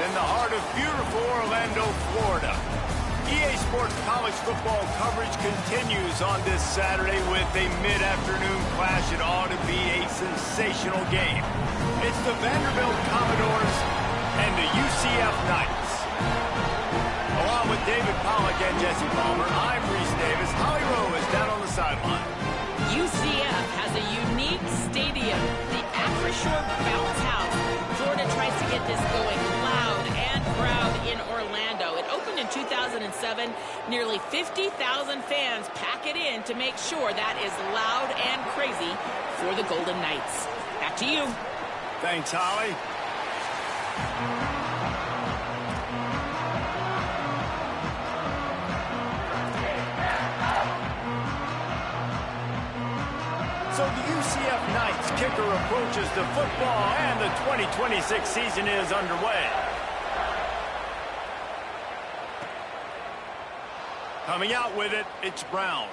in the heart of beautiful Orlando, Florida. EA Sports college football coverage continues on this Saturday with a mid-afternoon clash. It ought to be a sensational game. It's the Vanderbilt Commodores and the UCF Knights. Along with David Pollack and Jesse Palmer, I'm Reese Davis. Holly Rowe is down on the sideline. UCF has a unique stadium, the Acrisure Bounce House. Florida tries to get this going loud and proud in Orlando. It opened in 2007. Nearly 50,000 fans pack it in to make sure that is loud and crazy for the Golden Knights. Back to you. Thanks, Holly. So the UCF Knights kicker approaches the football, and the 2026 season is underway. Coming out with it, it's Brown.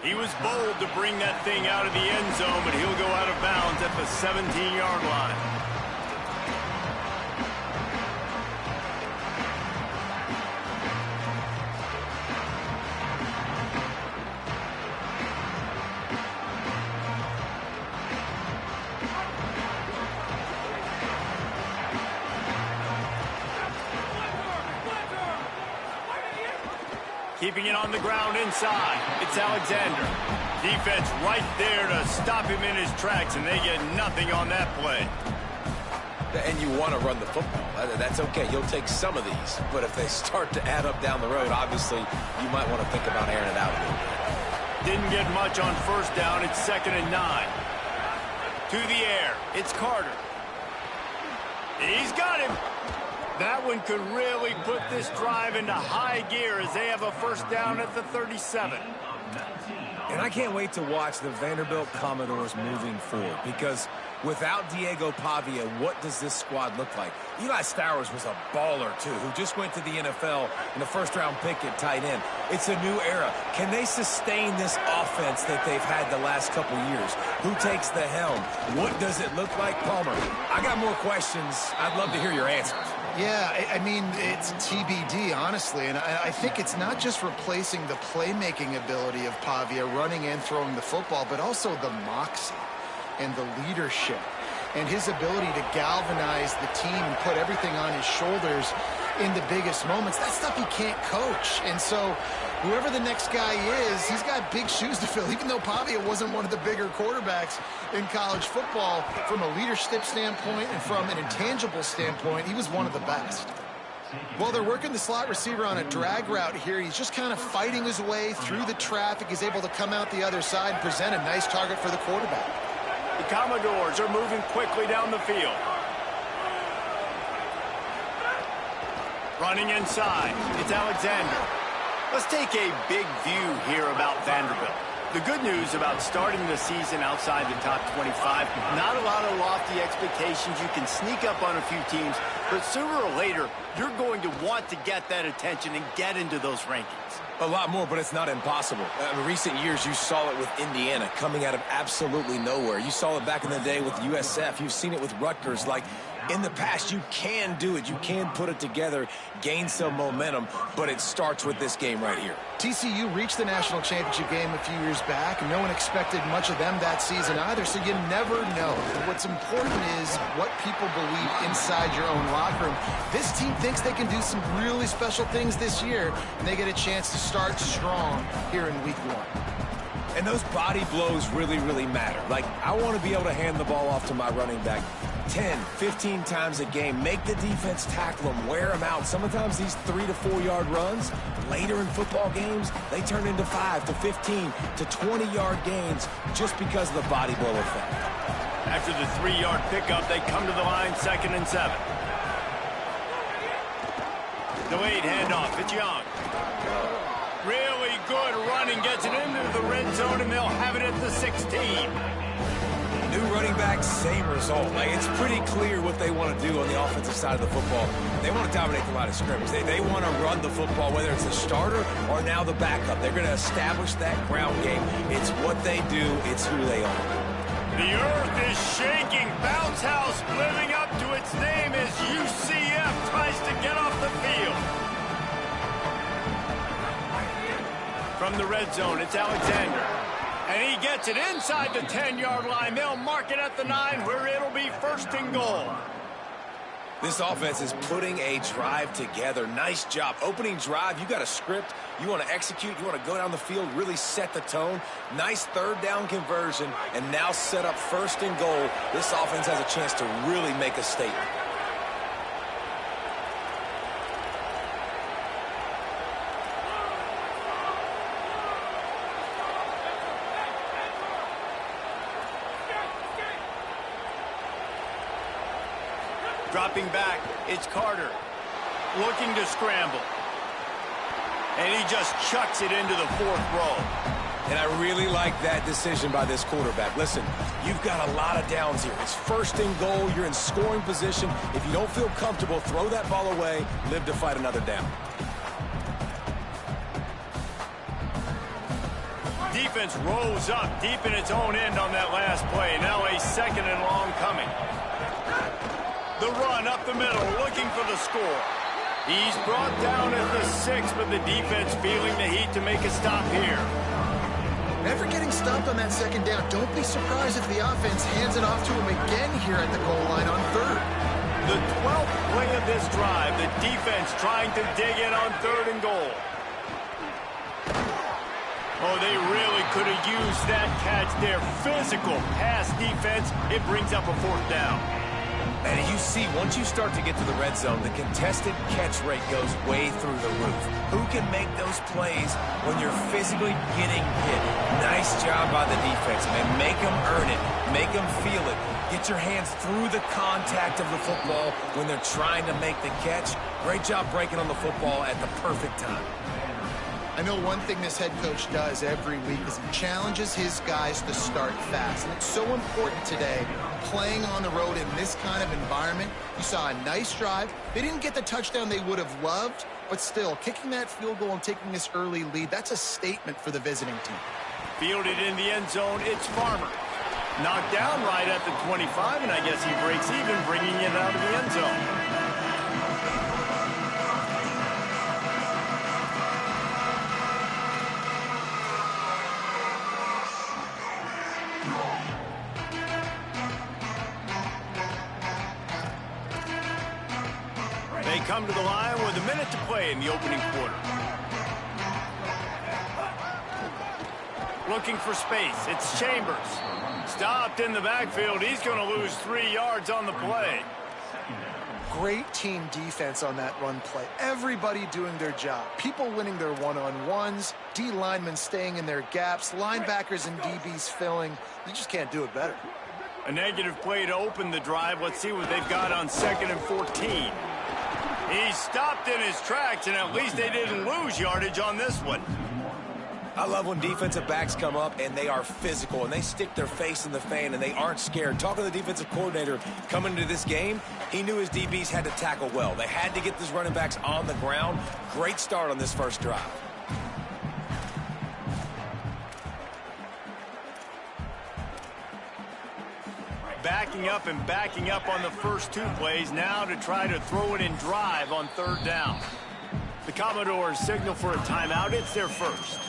He was bold to bring that thing out of the end zone, but he'll go out of bounds at the 17-yard line. Keeping it on the ground inside. It's Alexander. Defense right there to stop him in his tracks, and they get nothing on that play. And you want to run the football. That's okay. You'll take some of these. But if they start to add up down the road, obviously, you might want to think about airing it out a little bit. Didn't get much on first down. It's 2nd and 9. To the air. It's Carter. He's got him. That one could really put this drive into high gear as they have a first down at the 37. And I can't wait to watch the Vanderbilt Commodores moving forward, because without Diego Pavia, what does this squad look like? Eli Stowers was a baller, too, who just went to the NFL in the first-round pick at tight end. It's a new era. Can they sustain this offense that they've had the last couple years? Who takes the helm? What does it look like? Palmer, I got more questions. I'd love to hear your answers. Yeah, I mean, it's TBD, honestly, and I think it's not just replacing the playmaking ability of Pavia, running and throwing the football, but also the moxie and the leadership and his ability to galvanize the team and put everything on his shoulders in the biggest moments. That's stuff he can't coach. And so whoever the next guy is, he's got big shoes to fill. Even though Pavia wasn't one of the bigger quarterbacks in college football, from a leadership standpoint and from an intangible standpoint, he was one of the best. Well, they're working the slot receiver on a drag route here. He's just kind of fighting his way through the traffic. He's able to come out the other side and present a nice target for the quarterback. The Commodores are moving quickly down the field. Running inside, it's Alexander. Let's take a big view here about Vanderbilt. The good news about starting the season outside the top 25, not a lot of lofty expectations. You can sneak up on a few teams, but sooner or later, you're going to want to get that attention and get into those rankings. A lot more, but it's not impossible. In recent years, you saw it with Indiana coming out of absolutely nowhere. You saw it back in the day with USF. You've seen it with Rutgers. Like, in the past, you can do it. You can put it together, gain some momentum, but it starts with this game right here. TCU reached the national championship game a few years back, and no one expected much of them that season either, so you never know. What's important is what people believe inside your own locker room. This team thinks they can do some really special things this year, and they get a chance to start strong here in week 1. And those body blows really, really matter. Like, I want to be able to hand the ball off to my running back 10, 15 times a game. Make the defense tackle them, wear them out. Sometimes these 3 to 4 yard runs, later in football games, they turn into 5 to 15 to 20-yard gains just because of the body blow effect. After the 3-yard pickup, they come to the line, 2nd and 7. Delayed handoff, it's Young. Really good running, gets it into the red zone, and they'll have it at the 16. New running back, same result. Like, it's pretty clear what they want to do on the offensive side of the football. They want to dominate the line of scrimmage. They want to run the football, whether it's the starter or now the backup. They're going to establish that ground game. It's what they do. It's who they are. The earth is shaking. Bounce house living up to its name as UCF tries to get off the field. From the red zone, it's Alexander. And he gets it inside the 10-yard line. They'll mark it at the 9 where it'll be 1st and goal. This offense is putting a drive together. Nice job. Opening drive, you got a script. You want to execute. You want to go down the field, really set the tone. Nice 3rd down conversion, and now set up 1st and goal. This offense has a chance to really make a statement. Dropping back, it's Carter. Looking to scramble. And he just chucks it into the 4th row. And I really like that decision by this quarterback. Listen, you've got a lot of downs here. It's 1st and goal. You're in scoring position. If you don't feel comfortable, throw that ball away. Live to fight another down. Defense rose up deep in its own end on that last play. Now a 2nd and long coming. The run up the middle, looking for the score. He's brought down at the 6, but the defense feeling the heat to make a stop here. After getting stopped on that 2nd down, don't be surprised if the offense hands it off to him again here at the goal line on 3rd. The 12th play of this drive, the defense trying to dig in on 3rd and goal. Oh, they really could have used that catch there. Physical pass defense. It brings up a 4th down. And you see, once you start to get to the red zone, the contested catch rate goes way through the roof. Who can make those plays when you're physically getting hit? Nice job by the defense, man. Make them earn it. Make them feel it. Get your hands through the contact of the football when they're trying to make the catch. Great job breaking on the football at the perfect time. I know one thing this head coach does every week is he challenges his guys to start fast. And it's so important today, playing on the road in this kind of environment. You saw a nice drive. They didn't get the touchdown they would have loved, but still, kicking that field goal and taking this early lead, that's a statement for the visiting team. Fielded in the end zone, it's Farmer. Knocked down right at the 25, and I guess he breaks even, bringing it out of the end zone. They come to the line with a minute to play in the opening quarter. Looking for space. It's Chambers. Stopped in the backfield. He's going to lose 3 yards on the play. Great team defense on that run play. Everybody doing their job. People winning their one-on-ones. D linemen staying in their gaps. Linebackers and DBs filling. You just can't do it better. A negative play to open the drive. Let's see what they've got on 2nd and 14. He stopped in his tracks, and at least they didn't lose yardage on this one. I love when defensive backs come up and they are physical and they stick their face in the fan and they aren't scared. Talking to the defensive coordinator coming into this game, he knew his DBs had to tackle well. They had to get these running backs on the ground. Great start on this first drive. Backing up on the first 2 plays now to try to throw it in drive on 3rd down. The Commodores signal for a timeout. It's their first.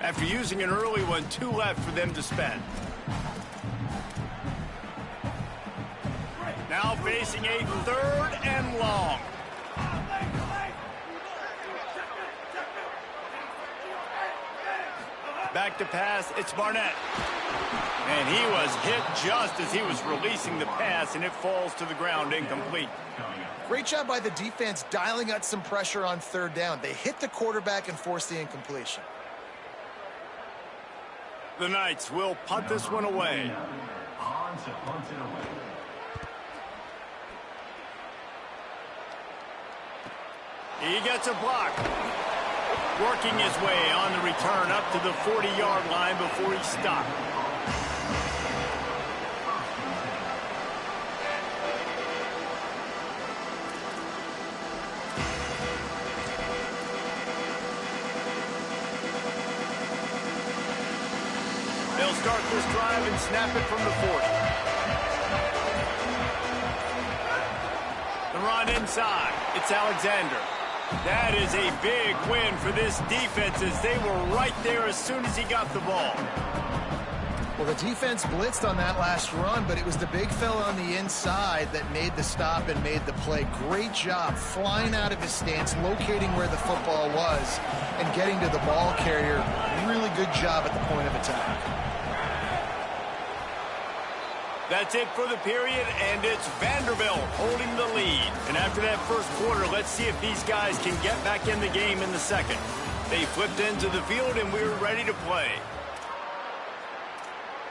After using an early one, 2 left for them to spend. Now facing a 3rd and long. Back to pass, it's Barnett. And he was hit just as he was releasing the pass, and it falls to the ground incomplete. Great job by the defense dialing out some pressure on 3rd down. They hit the quarterback and forced the incompletion. The Knights will punt this one away. He gets a block. Working his way on the return up to the 40-yard line before he stopped. They'll They'll start this drive and snap it from the 40. The run inside. It's Alexander. That is a big win for this defense as they were right there as soon as he got the ball. Well, the defense blitzed on that last run, but it was the big fella on the inside that made the stop and made the play. Great job flying out of his stance, locating where the football was, and getting to the ball carrier. Really good job at the point of attack. That's it for the period, and it's Vanderbilt holding the lead. And after that first quarter, let's see if these guys can get back in the game in the second. They flipped into the field, and we're ready to play.